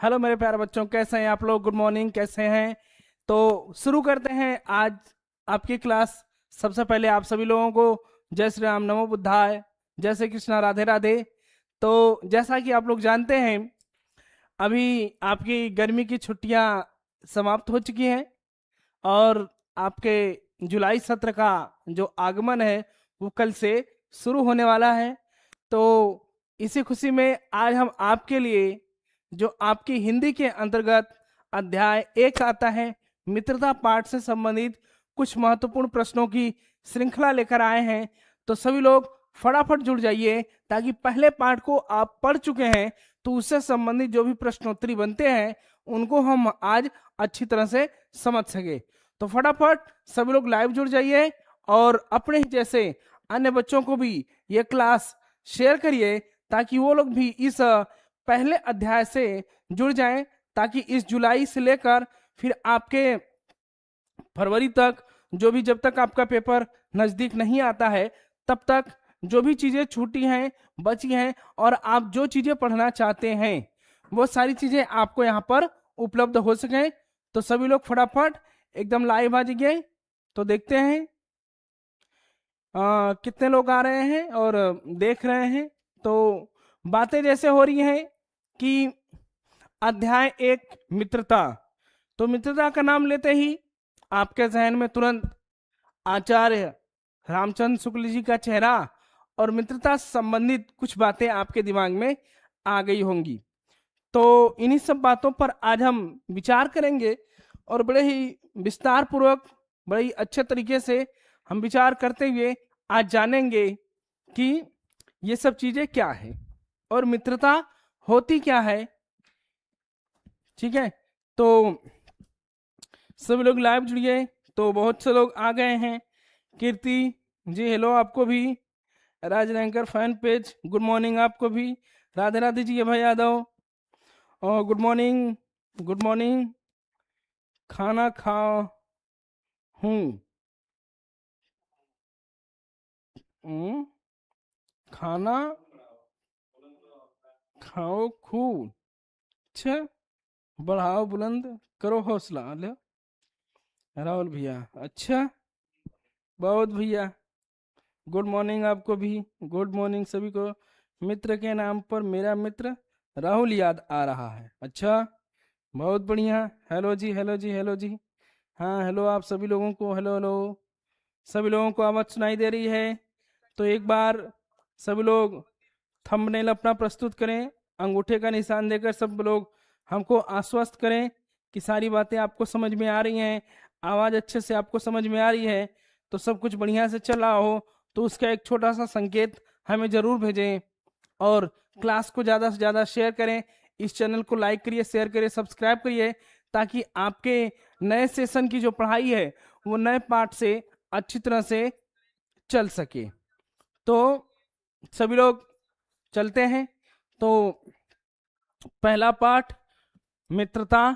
Hello मेरे प्यारे बच्चों, कैसे हैं आप लोग? गुड मॉर्निंग, कैसे हैं? तो शुरू करते हैं आज आपकी क्लास। सबसे पहले आप सभी लोगों को जय श्री राम, नमो बुद्धाय, जय श्री कृष्णा, राधे राधे। तो जैसा कि आप लोग जानते हैं, अभी आपकी गर्मी की छुट्टियां समाप्त हो चुकी हैं और आपके जुलाई सत्र का जो आगमन है वो कल से शुरू होने वाला है। तो इसी खुशी में आज हम आपके लिए जो आपकी हिंदी के अंतर्गत अध्याय 1 आता है, मित्रता पाठ से संबंधित कुछ महत्वपूर्ण प्रश्नों की श्रृंखला लेकर आए हैं। तो सभी लोग फटाफट जुड़ जाइए, ताकि पहले पाठ को आप पढ़ चुके हैं तो उससे संबंधित जो भी प्रश्नोत्तरी बनते हैं उनको हम आज अच्छी तरह से समझ सके। तो फटाफट सभी लोग लाइव जुड़ जाइए और अपने ही जैसे अन्य बच्चों को भी ये क्लास शेयर करिए, ताकि वो लोग भी इस पहले अध्याय से जुड़ जाएं, ताकि इस जुलाई से लेकर फिर आपके फरवरी तक, जो भी जब तक आपका पेपर नजदीक नहीं आता है तब तक जो भी चीजें छूटी हैं, बची हैं और आप जो चीजें पढ़ना चाहते हैं वो सारी चीजें आपको यहाँ पर उपलब्ध हो सके। तो सभी लोग फटाफट एकदम लाइव आ जाइए। तो देखते हैं कितने लोग आ रहे हैं और देख रहे हैं। तो बातें जैसे हो रही हैं कि अध्याय 1 मित्रता। तो मित्रता का नाम लेते ही आपके जहन में तुरंत आचार्य रामचंद्र शुक्ल जी का चेहरा और मित्रता से संबंधित कुछ बातें आपके दिमाग में आ गई होंगी। तो इन्हीं सब बातों पर आज हम विचार करेंगे और बड़े ही विस्तार पूर्वक, बड़े ही अच्छे तरीके से हम विचार करते हुए आज जानेंगे कि ये सब चीजें क्या है और मित्रता होती क्या है। ठीक है, तो सभी लोग लाइव जुड़िए। तो बहुत से लोग आ गए हैं। कीर्ति जी हेलो आपको भी। Raj ranker fan page good morning आपको भी। राधे राधे जी भाई यादव और गुड मॉर्निंग, गुड मॉर्निंग। खाना खाओ हूँ। हूँ, खाना खाओ खूब। अच्छा, बढ़ाओ बुलंद करो हौसला। ले राहुल भैया, अच्छा बहुत भैया, गुड मॉर्निंग आपको भी। गुड मॉर्निंग सभी को। मित्र के नाम पर मेरा मित्र राहुल याद आ रहा है। अच्छा, बहुत बढ़िया। हेलो जी, हेलो जी, हेलो जी। हाँ हेलो आप सभी लोगों को, हेलो हेलो। सभी लोगों को आवाज सुनाई दे रही है? तो एक बार सभी लोग थंबनेल अपना प्रस्तुत करें, अंगूठे का निशान देकर सब लोग हमको आश्वस्त करें कि सारी बातें आपको समझ में आ रही हैं, आवाज अच्छे से आपको समझ में आ रही है, तो सब कुछ बढ़िया से चल रहा हो तो उसका एक छोटा सा संकेत हमें जरूर भेजें। और क्लास को ज़्यादा से ज़्यादा शेयर करें, इस चैनल को लाइक करिए, शेयर करिए, सब्सक्राइब करिए, ताकि आपके नए सेशन की जो पढ़ाई है वो नए पार्ट से अच्छी तरह से चल सके। तो सभी लोग चलते हैं। तो पहला पाठ मित्रता,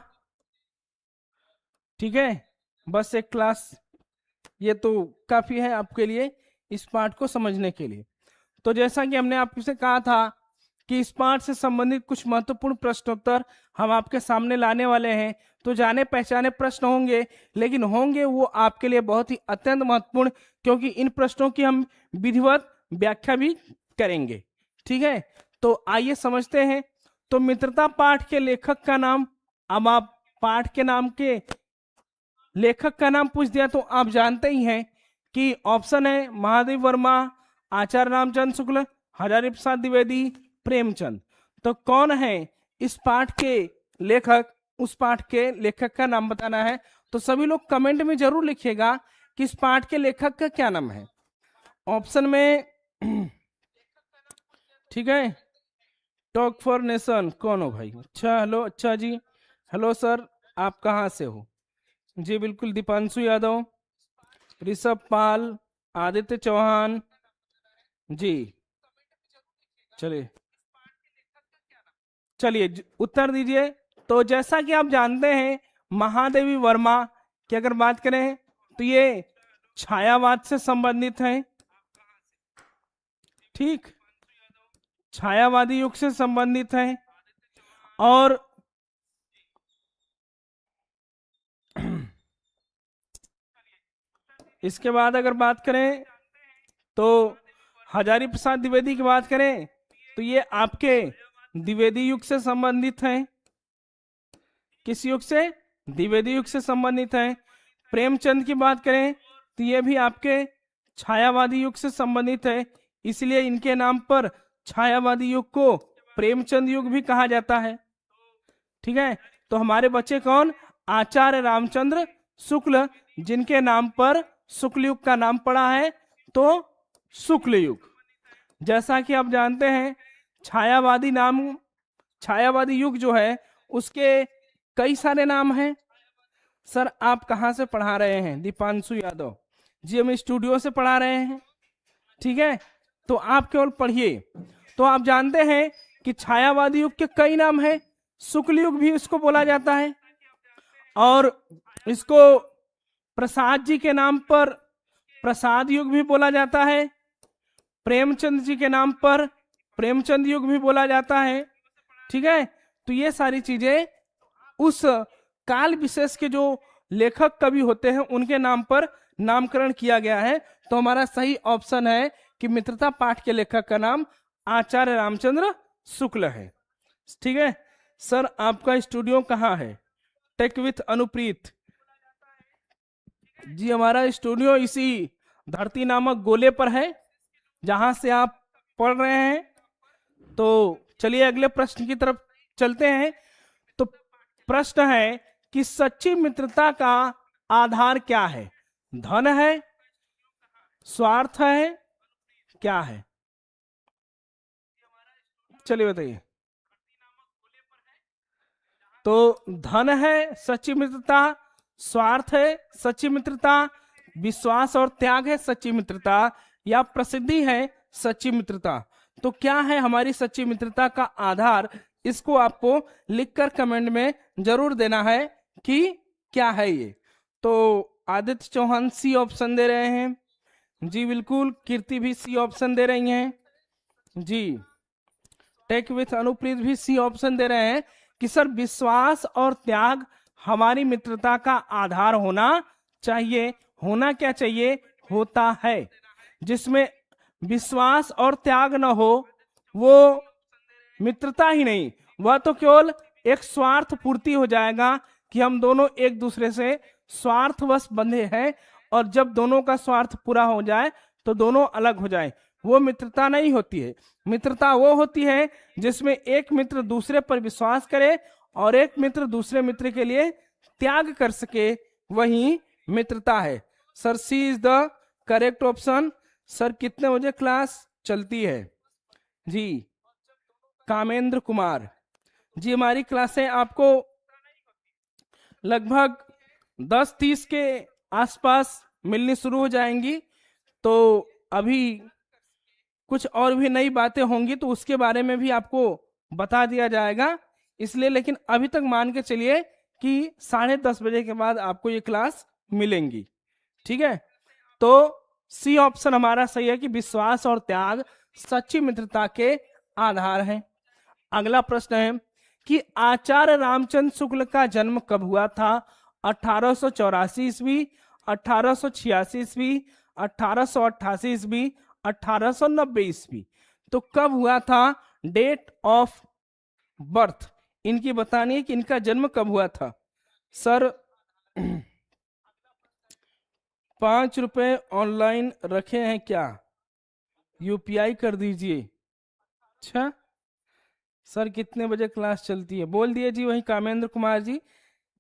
ठीक है। बस एक क्लास ये तो काफी है आपके लिए इस पाठ को समझने के लिए। तो जैसा कि हमने आपसे कहा था कि इस पाठ से संबंधित कुछ महत्वपूर्ण प्रश्नोत्तर हम आपके सामने लाने वाले हैं। तो जाने पहचाने प्रश्न होंगे, लेकिन होंगे वो आपके लिए बहुत ही अत्यंत महत्वपूर्ण, क्योंकि इन प्रश्नों की हम विधिवत व्याख्या भी करेंगे। ठीक है, तो आइए समझते हैं। तो मित्रता पाठ के लेखक का नाम, अब आप पाठ के नाम के लेखक का नाम पूछ दिया तो आप जानते ही हैं कि ऑप्शन है महादेव वर्मा, आचार्य रामचंद्र शुक्ल, हजारी प्रसाद द्विवेदी, प्रेमचंद। तो कौन है इस पाठ के लेखक? उस पाठ के लेखक का नाम बताना है। तो सभी लोग कमेंट में जरूर लिखिएगा कि इस पाठ के लेखक का क्या नाम है। ऑप्शन में ठीक है, टॉक फॉर नेशन कौन हो भाई? अच्छा हेलो, अच्छा जी, हेलो सर, आप कहाँ से हो? जी बिल्कुल, दीपांशु यादव, ऋषभ पाल, आदित्य चौहान जी। चलिए चलिए उत्तर दीजिए। तो जैसा कि आप जानते हैं, महादेवी वर्मा की अगर बात करें तो ये छायावाद से संबंधित है। ठीक, छायावादी युग से संबंधित है। और इसके बाद अगर बात करें तो हजारी प्रसाद द्विवेदी की बात करें तो ये आपके द्विवेदी युग से संबंधित हैं। किस युग से? द्विवेदी युग से संबंधित हैं। प्रेमचंद की बात करें तो ये भी आपके छायावादी युग से संबंधित है, इसलिए इनके नाम पर छायावादी युग को प्रेमचंद युग भी कहा जाता है। ठीक है, तो हमारे बच्चे कौन? आचार्य रामचंद्र शुक्ल, जिनके नाम पर शुक्ल युग का नाम पड़ा है तो शुक्ल युग। जैसा कि आप जानते हैं छायावादी युग जो है उसके कई सारे नाम हैं। सर आप कहाँ से पढ़ा रहे हैं? दीपांशु यादव जी, हम स्टूडियो से पढ़ा रहे हैं। ठीक है, तो आप केवल पढ़िए। तो आप जानते हैं कि छायावादी युग के कई नाम हैं। शुक्ल युग भी इसको बोला जाता है, और इसको प्रसाद जी के नाम पर प्रसाद युग भी बोला जाता है। प्रेमचंद जी के नाम पर प्रेमचंद युग भी बोला जाता है। ठीक है, तो ये सारी चीजें उस काल विशेष के जो लेखक कवि होते हैं उनके नाम पर नामकरण किया गया है। तो हमारा सही ऑप्शन है कि मित्रता पाठ के लेखक का नाम आचार्य रामचंद्र शुक्ल है। ठीक है सर, आपका स्टूडियो कहाँ है? टेक विथ अनुप्रीत जी, हमारा स्टूडियो इसी धरती नामक गोले पर है जहां से आप पढ़ रहे हैं। तो चलिए अगले प्रश्न की तरफ चलते हैं। तो प्रश्न है कि सच्ची मित्रता का आधार क्या है? धन है, स्वार्थ है, क्या है? चलिए बताइए। तो धन है सच्ची मित्रता, स्वार्थ है सच्ची मित्रता, विश्वास और त्याग है सच्ची मित्रता, या प्रसिद्धि है सच्ची मित्रता? तो क्या है हमारी सच्ची मित्रता का आधार? इसको आपको लिखकर कमेंट में जरूर देना है कि क्या है ये। तो आदित्य चौहान सी ऑप्शन दे रहे हैं जी, बिल्कुल। कीर्ति भी सी ऑप्शन दे रही हैं जी। टेक विथ अनुप्रीत भी सी ऑप्शन दे रहे हैं कि सर विश्वास और त्याग हमारी मित्रता का आधार होना चाहिए। होना क्या चाहिए? होता है। जिसमें विश्वास और त्याग न हो वो मित्रता ही नहीं, वह तो केवल एक स्वार्थ पूर्ति हो जाएगा कि हम दोनों एक दूसरे से स्वार्थवश बंधे हैं, और जब दोनों का स्वार्थ पूरा हो जाए तो दोनों अलग हो जाए। वो मित्रता नहीं होती है। मित्रता वो होती है जिसमें एक मित्र दूसरे पर विश्वास करे और एक मित्र दूसरे मित्र के लिए त्याग कर सके, वही मित्रता है। Sir C is the correct option. Sir कितने बजे क्लास चलती है? जी कामेंद्र कुमार जी, हमारी क्लासें आपको लगभग 10:30 के आसपास मिलनी शुरू हो जाएंगी। तो अभी कुछ और भी नई बातें होंगी तो उसके बारे में भी आपको बता दिया जाएगा, इसलिए लेकिन अभी तक मान के चलिए कि 10:30 बजे के बाद आपको ये क्लास मिलेंगी। ठीक है, तो सी ऑप्शन हमारा सही है कि विश्वास और त्याग सच्ची मित्रता के आधार हैं। अगला प्रश्न है कि आचार्य रामचंद्र शुक्ल का जन्म कब हुआ था? 1884 ईस्वी, 1886 ईस्वी, 1888 ईस्वी, 1890 ईस्वी? तो कब हुआ था? डेट ऑफ बर्थ इनकी बतानी है कि इनका जन्म कब हुआ था। सर 5 रुपए ऑनलाइन रखे हैं क्या? यूपीआई कर दीजिए। अच्छा सर कितने बजे क्लास चलती है? बोल दिए जी, वही कामेंद्र कुमार जी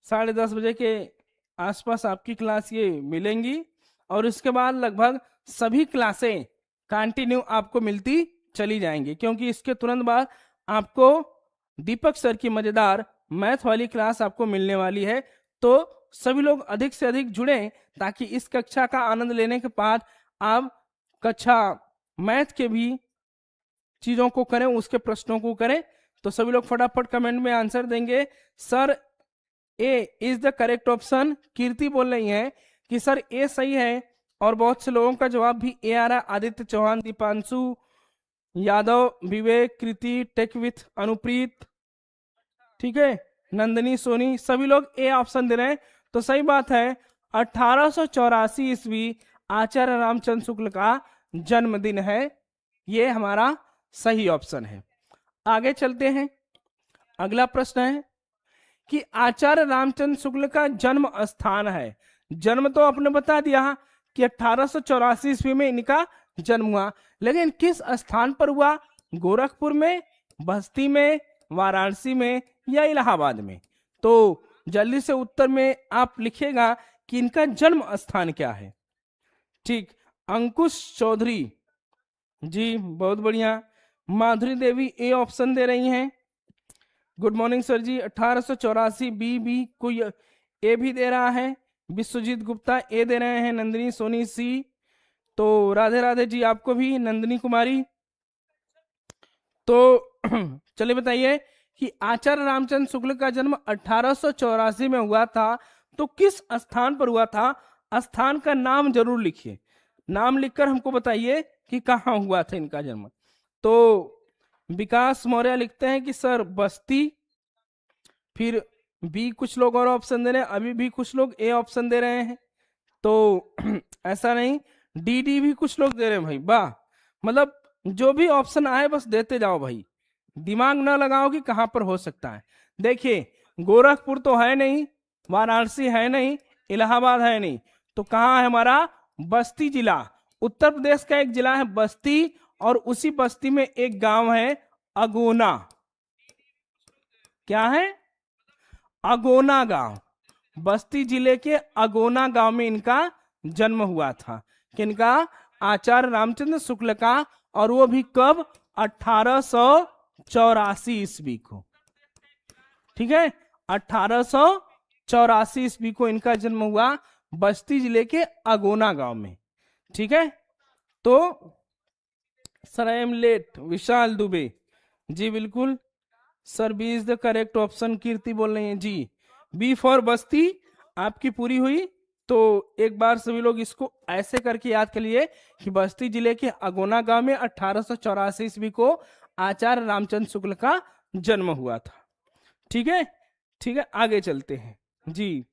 10:30 बजे के आसपास आपकी क्लास ये मिलेंगी, और इसके बाद लगभग सभी क्लासें कंटिन्यू आपको मिलती चली जाएंगी, क्योंकि इसके तुरंत बाद आपको दीपक सर की मजेदार मैथ वाली क्लास आपको मिलने वाली है। तो सभी लोग अधिक से अधिक जुड़े ताकि इस कक्षा का आनंद लेने के बाद आप कक्षा मैथ के भी चीजों को करें, उसके प्रश्नों को करें। तो सभी लोग फटाफट कमेंट में आंसर देंगे। Sir A is the correct option. Kirti बोल रही है कि सर ए सही है, और बहुत से लोगों का जवाब भी ए आ रहा है। आदित्य चौहान, दीपांशु यादव, विवेक, कृति, टेक विथ अनुप्रीत, ठीक है, नंदनी, सोनी, सभी लोग ए ऑप्शन दे रहे हैं। तो सही बात है, 1884 ईस्वी आचार्य रामचंद्र शुक्ल का जन्मदिन है। ये हमारा सही ऑप्शन है। आगे चलते हैं। अगला प्रश्न है कि आचार्य रामचंद्र शुक्ल का जन्म स्थान है। जन्म तो आपने बता दिया कि 1884 ईस्वी में इनका जन्म हुआ, लेकिन किस स्थान पर हुआ? गोरखपुर में, बस्ती में, वाराणसी में या इलाहाबाद में? तो जल्दी से उत्तर में आप लिखिएगा कि इनका जन्म स्थान क्या है। ठीक, अंकुश चौधरी जी, बहुत बढ़िया। माधुरी देवी ए ऑप्शन दे रही हैं। गुड मॉर्निंग सर जी। 1884 बी भी कोई ए भी दे रहा है। विश्वजीत गुप्ता ए दे रहे हैं। नंदिनी सोनी सी। तो राधे राधे जी आपको भी, नंदिनी कुमारी। तो चलिए बताइए कि आचार्य रामचंद्र शुक्ल का जन्म 1884 में हुआ था, तो किस स्थान पर हुआ था? स्थान का नाम जरूर लिखिए। नाम लिखकर हमको बताइए कि कहाँ हुआ था इनका जन्म। तो विकास मौर्य लिखते हैं कि सर बस्ती। फिर बी कुछ लोग और ऑप्शन दे रहे हैं, अभी भी कुछ लोग ए ऑप्शन दे रहे हैं। तो ऐसा नहीं, डी भी कुछ लोग दे रहे हैं भाई, वाह। मतलब जो भी ऑप्शन आए बस देते जाओ भाई, दिमाग ना लगाओ कि कहां पर हो सकता है। देखिए, गोरखपुर तो है नहीं, वाराणसी है नहीं, इलाहाबाद है नहीं, तो कहाँ है हमारा? बस्ती जिला। उत्तर प्रदेश का एक जिला है बस्ती, और उसी बस्ती में एक गांव है अगोना। क्या है? अगोना गांव। बस्ती जिले के अगोना गांव में इनका जन्म हुआ था। किनका? आचार्य रामचंद्र शुक्ल का। और वो भी कब? 1884 ईस्वी को। ठीक है, 1884 ईस्वी को इनका जन्म हुआ बस्ती जिले के अगोना गांव में। ठीक है, तो sir I am late, Vishal Dubey ji बिल्कुल sir, B is the correct option. Kirti बोल रही हैं जी, बी फॉर बस्ती आपकी पूरी हुई। तो एक बार सभी लोग इसको ऐसे करके याद कर लिए कि बस्ती जिले के अगोना गांव में 1884 ईस्वी को आचार्य रामचंद्र शुक्ल का जन्म हुआ था। ठीक है, ठीक है, आगे चलते हैं जी,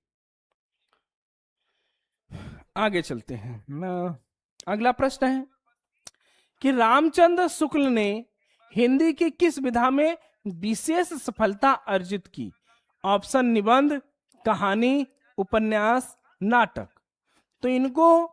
आगे चलते हैं। अगला प्रश्न है कि रामचंद्र शुक्ल ने हिंदी की किस विधा में विशेष सफलता अर्जित की? ऑप्शन निबंध, कहानी, उपन्यास, नाटक। तो इनको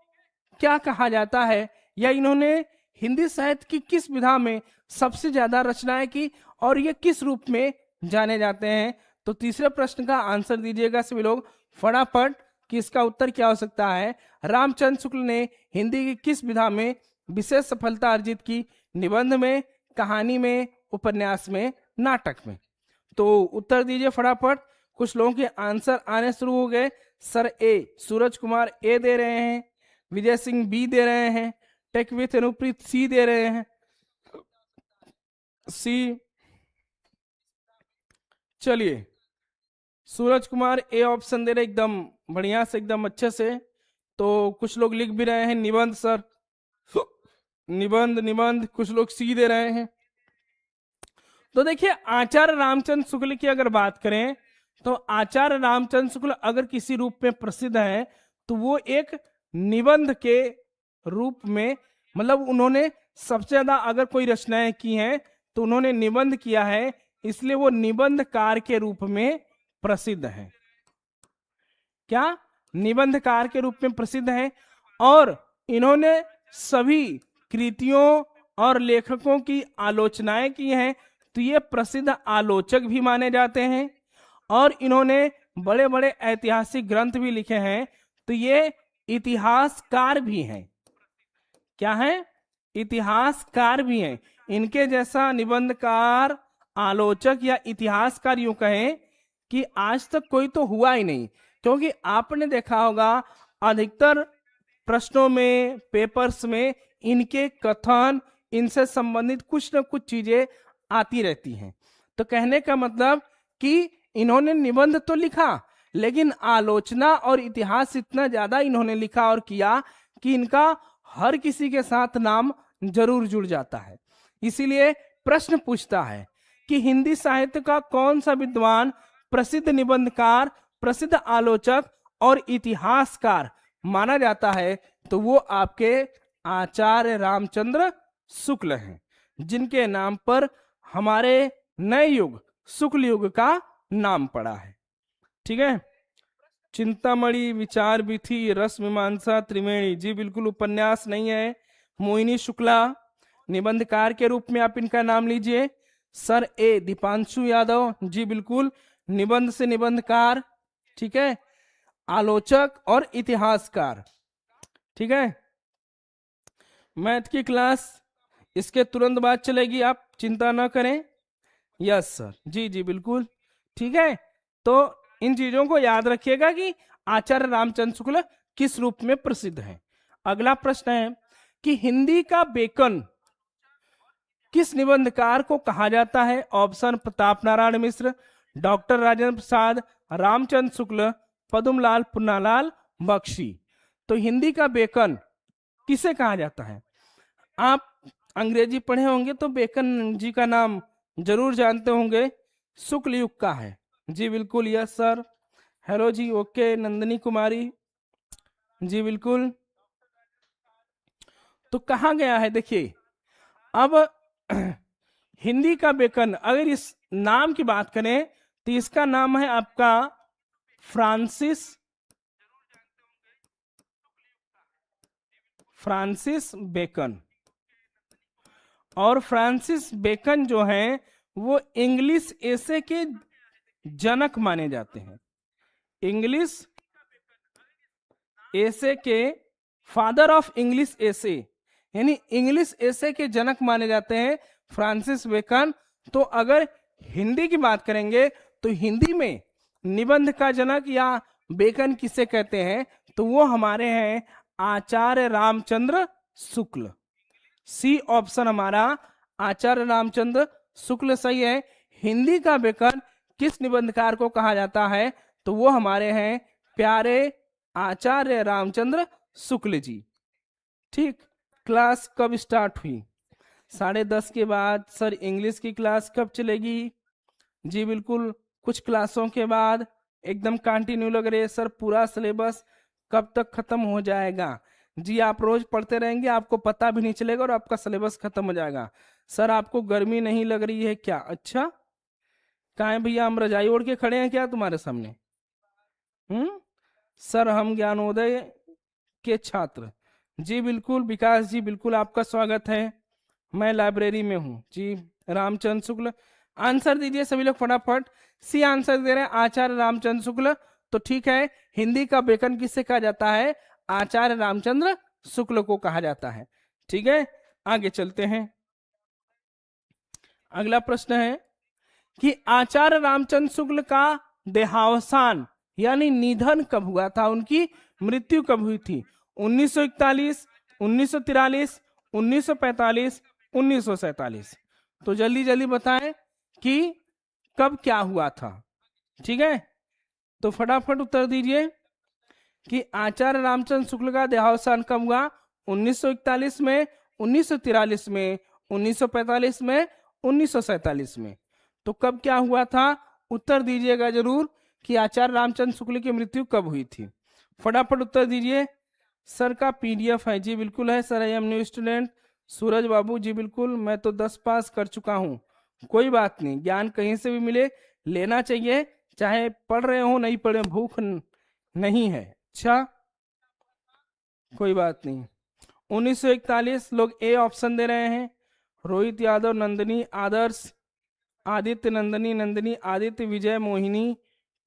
क्या कहा जाता है, या इन्होंने हिंदी साहित्य की किस विधा में सबसे ज्यादा रचनाएं की, और ये किस रूप में जाने जाते हैं? तो तीसरे प्रश्न का आंसर दीजिएगा सभी लोग फटाफट कि इसका उत्तर क्या हो सकता है। रामचंद्र शुक्ल ने हिंदी की किस विधा में विशेष सफलता अर्जित की? निबंध में, कहानी में, उपन्यास में, नाटक में। तो उत्तर दीजिए फटाफट। कुछ लोगों के आंसर आने शुरू हो गए। सर ए, सूरज कुमार ए दे रहे हैं, विजय सिंह बी दे रहे हैं, टेक विथ अनुप्रीत सी दे रहे हैं, सी। चलिए, सूरज कुमार ए ऑप्शन दे रहे एकदम बढ़िया से, एकदम अच्छे से। तो कुछ लोग लिख भी रहे हैं निबंध सर, निबंध निबंध। कुछ लोग सी दे रहे हैं। तो देखिए, आचार्य रामचंद्र शुक्ल की अगर बात करें तो आचार्य रामचंद्र शुक्ल अगर किसी रूप में प्रसिद्ध है तो वो एक निबंध के रूप में, मतलब उन्होंने सबसे ज्यादा अगर कोई रचनाएं की हैं तो उन्होंने निबंध किया है, इसलिए वो निबंधकार के रूप में प्रसिद्ध है। क्या? निबंधकार के रूप में प्रसिद्ध है। और इन्होंने सभी कृतियों और लेखकों की आलोचनाएं की हैं, तो ये प्रसिद्ध आलोचक भी माने जाते हैं। और इन्होंने बड़े बड़े ऐतिहासिक ग्रंथ भी लिखे हैं, तो ये इतिहासकार भी हैं। क्या है? इतिहासकार भी हैं। इनके जैसा निबंधकार, आलोचक या इतिहासकार यूं कहें कि आज तक कोई तो हुआ ही नहीं। क्योंकि आपने देखा होगा अधिकतर प्रश्नों में, पेपर्स में इनके कथन, इनसे संबंधित कुछ न कुछ चीजें आती रहती हैं। तो कहने का मतलब कि इन्होंने निबंध तो लिखा, लेकिन आलोचना और इतिहास इतना ज्यादा इन्होंने लिखा और किया कि इनका हर किसी के साथ नाम जरूर जुड़ जाता है। इसीलिए प्रश्न पूछता है कि हिंदी साहित्य का कौन सा विद्वान प्रसिद्ध निबंधकार, प्रसिद्ध आलोचक और इतिहासकार माना जाता है तो वो आपके आचार्य रामचंद्र शुक्ल हैं, जिनके नाम पर हमारे नए युग शुक्ल युग का नाम पड़ा है। ठीक है। चिंतामणि, विचार विथि, रस मीमांसा, त्रिवेणी, जी बिल्कुल उपन्यास नहीं है। मोहिनी शुक्ला निबंधकार के रूप में आप इनका नाम लीजिए। सर ए दीपांशु यादव, जी बिल्कुल निबंध से निबंधकार। ठीक है। आलोचक और इतिहासकार। ठीक है। मैथ की क्लास इसके तुरंत बाद चलेगी, आप चिंता ना करें। यस सर, जी जी बिल्कुल। ठीक है। तो इन चीजों को याद रखिएगा कि आचार्य रामचंद्र शुक्ल किस रूप में प्रसिद्ध है। अगला प्रश्न है कि हिंदी का बेकन किस निबंधकार को कहा जाता है? Option Pratap Narayan Mishra, doctor Rajendra Prasad, Ramchandra Shukla, Padmalal Punnalal Bakshi. तो हिंदी का बेकन किसे कहा जाता है? आप अंग्रेजी पढ़े होंगे तो बेकन जी का नाम जरूर जानते होंगे, शुक्ल युग का है। जी बिल्कुल, यस सर। हेलो जी, ओके। नंदिनी कुमारी, जी बिल्कुल। तो कहा गया है, देखिए अब हिंदी का बेकन, अगर इस नाम की बात करें तो इसका नाम है आपका फ्रांसिस बेकन। और फ्रांसिस बेकन जो हैं वो इंग्लिश एसे के जनक माने जाते हैं। इंग्लिश एसे के फादर ऑफ इंग्लिश एसे, यानी इंग्लिश एसे के जनक माने जाते हैं फ्रांसिस बेकन। तो अगर हिंदी की बात करेंगे तो हिंदी में निबंध का जनक या बेकन किसे कहते हैं? तो वो हमारे हैं आचार्य रामचंद्र शुक्ल। सी ऑप्शन हमारा आचार्य रामचंद्र शुक्ल सही है। हिंदी का बेकन किस निबंधकार को कहा जाता है? तो वो हमारे हैं प्यारे आचार्य रामचंद्र शुक्ल जी। ठीक। क्लास कब स्टार्ट हुई? 10:30 के बाद। सर इंग्लिश की क्लास कब चलेगी? जी बिल्कुल कुछ क्लासों के बाद। एकदम कंटिन्यू लग रही है सर, पूरा सिलेबस कब तक खत्म हो जाएगा? जी आप रोज पढ़ते रहेंगे, आपको पता भी नहीं चलेगा और आपका सिलेबस खत्म हो जाएगा। सर आपको गर्मी नहीं लग रही है क्या? अच्छा, कहाँ है भैया, हम रजाई ओढ़ के खड़े हैं क्या तुम्हारे सामने? सर हम ज्ञानोदय के छात्र। जी बिल्कुल विकास जी, बिल्कुल आपका स्वागत है। मैं लाइब्रेरी में हूँ जी। रामचंद्र शुक्ल, आंसर दीजिए सभी लोग फटाफट। सी आंसर दे रहे हैं आचार्य रामचंद्र शुक्ल। तो ठीक है, हिंदी का बेकन किससे कहा जाता है? आचार्य रामचंद्र शुक्ल को कहा जाता है। ठीक है, आगे चलते हैं। अगला प्रश्न है कि आचार्य रामचंद्र शुक्ल का देहावसान यानी निधन कब हुआ था? उनकी मृत्यु कब हुई थी? 1941, 1943, 1945, 1947। तो जल्दी जल्दी बताएं कि कब क्या हुआ था। ठीक है, तो फटाफट उत्तर दीजिए कि आचार्य रामचंद्र शुक्ल का देहावसान कब हुआ? 1941 में, 1943 में, 1945 में, 1947 में। तो कब क्या हुआ था? उत्तर दीजिएगा जरूर कि आचार्य रामचंद्र शुक्ल की मृत्यु कब हुई थी। फटाफट उत्तर दीजिए। सर का पीडीएफ है, जी बिल्कुल है sir. I am new student. Suraj Babu, जी बिल्कुल, मैं तो 10 पास कर चुका हूँ। कोई बात नहीं, ज्ञान कहीं से भी मिले लेना चाहिए, चाहे पढ़ रहे हो नहीं पढ़े, भूख नहीं है। अच्छा, कोई बात नहीं। 1941 लोग ए ऑप्शन दे रहे हैं। रोहित यादव, नंदिनी, आदर्श, आदित्य, नंदिनी, नंदिनी, आदित्य, विजय, मोहिनी,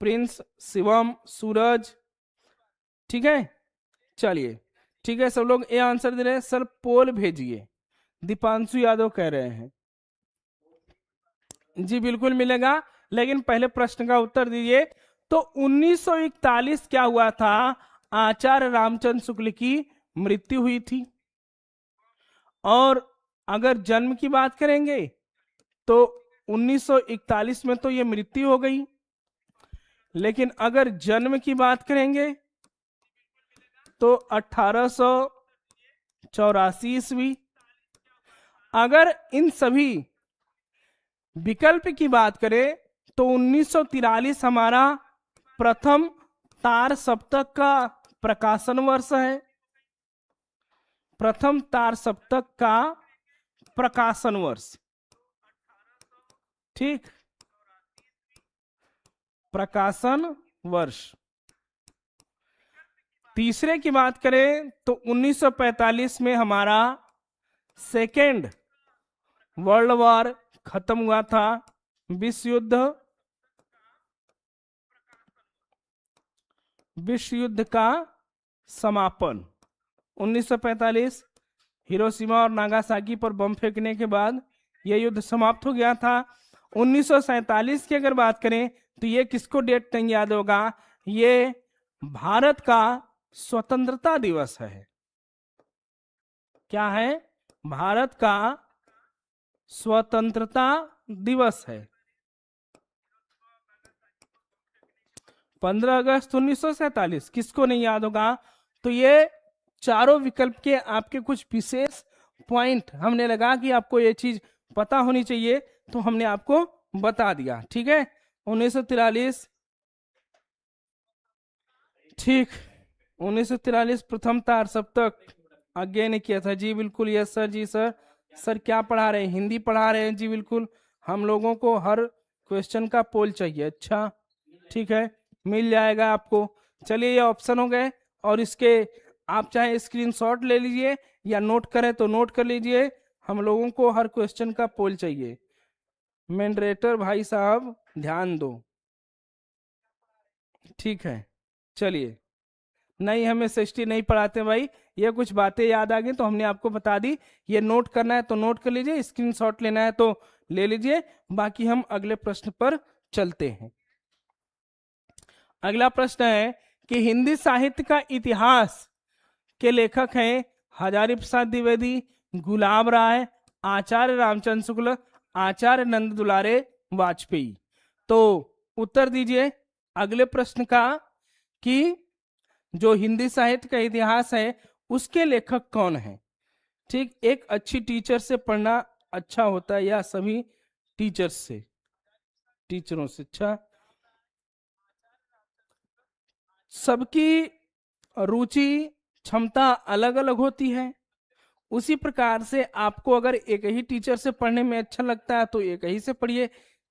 प्रिंस, शिवम, सूरज। ठीक है, चलिए ठीक है, सब लोग ए आंसर दे रहे हैं। सर पोल भेजिए, दीपांशु यादव कह रहे हैं। जी बिल्कुल मिलेगा, लेकिन पहले प्रश्न का उत्तर दीजिए। तो 1941 क्या हुआ था? आचार्य रामचंद्र शुक्ल की मृत्यु हुई थी। और अगर जन्म की बात करेंगे तो 1941 में तो ये मृत्यु हो गई, लेकिन अगर जन्म की बात करेंगे तो 1884 ईस्वी। अगर इन सभी विकल्प की बात करें तो 1943 हमारा प्रथम तार सप्तक का प्रकाशन वर्ष है, प्रथम तार सप्तक का प्रकाशन वर्ष, ठीक, प्रकाशन वर्ष। तीसरे की बात करें तो 1945 में हमारा सेकेंड वर्ल्ड वॉर खत्म हुआ था, विश्व युद्ध का समापन 1945, हिरोशिमा और नागासाकी पर बम फेंकने के बाद यह युद्ध समाप्त हो गया था। 1947 की अगर बात करें तो ये किसको डेट नहीं याद होगा, ये भारत का स्वतंत्रता दिवस है। क्या है? भारत का स्वतंत्रता दिवस है, 15 अगस्त 1947। किसको नहीं याद होगा? तो ये चारों विकल्प के आपके कुछ विशेष पॉइंट हमने लगा कि आपको ये चीज पता होनी चाहिए, तो हमने आपको बता दिया, ठीक है। 1943, ठीक, 1943 प्रथम तार सप्तक आज्ञा ने किया था। जी बिल्कुल, यस सर, जी सर। सर क्या पढ़ा रहे हैं? हिंदी पढ़ा रहे हैं। जी बिल्कुल, हम लोगों को हर क्वेश्चन का पोल चाहिए। अच्छा ठीक है, मिल जाएगा आपको। चलिए, ये ऑप्शन हो गए, और इसके आप चाहे स्क्रीनशॉट ले लीजिए या नोट करें तो नोट कर लीजिए। हम लोगों को हर क्वेश्चन का पोल चाहिए। मॉडरेटर भाई साहब ध्यान दो, ठीक है। चलिए, नहीं हमें सृष्टि नहीं पढ़ाते भाई, ये कुछ बातें याद आ गई तो हमने आपको बता दी। ये नोट करना है तो नोट कर लीजिए, स्क्रीनशॉट लेना है तो ले लीजिए। बाकी हम अगले प्रश्न पर चलते हैं। अगला प्रश्न है कि हिंदी साहित्य का इतिहास के लेखक हैं हजारी प्रसाद द्विवेदी, गुलाब राय, आचार्य रामचंद्र शुक्ल, आचार्य नंद दुलारे वाजपेयी। तो उत्तर दीजिए अगले प्रश्न का कि जो हिंदी साहित्य का इतिहास है उसके लेखक कौन है। ठीक, एक अच्छी टीचर से पढ़ना अच्छा होता है, या सभी टीचर्स से, टीचरों से? अच्छा, सबकी रुचि क्षमता अलग अलग होती है। उसी प्रकार से आपको अगर एक ही टीचर से पढ़ने में अच्छा लगता है तो एक ही से पढ़िए,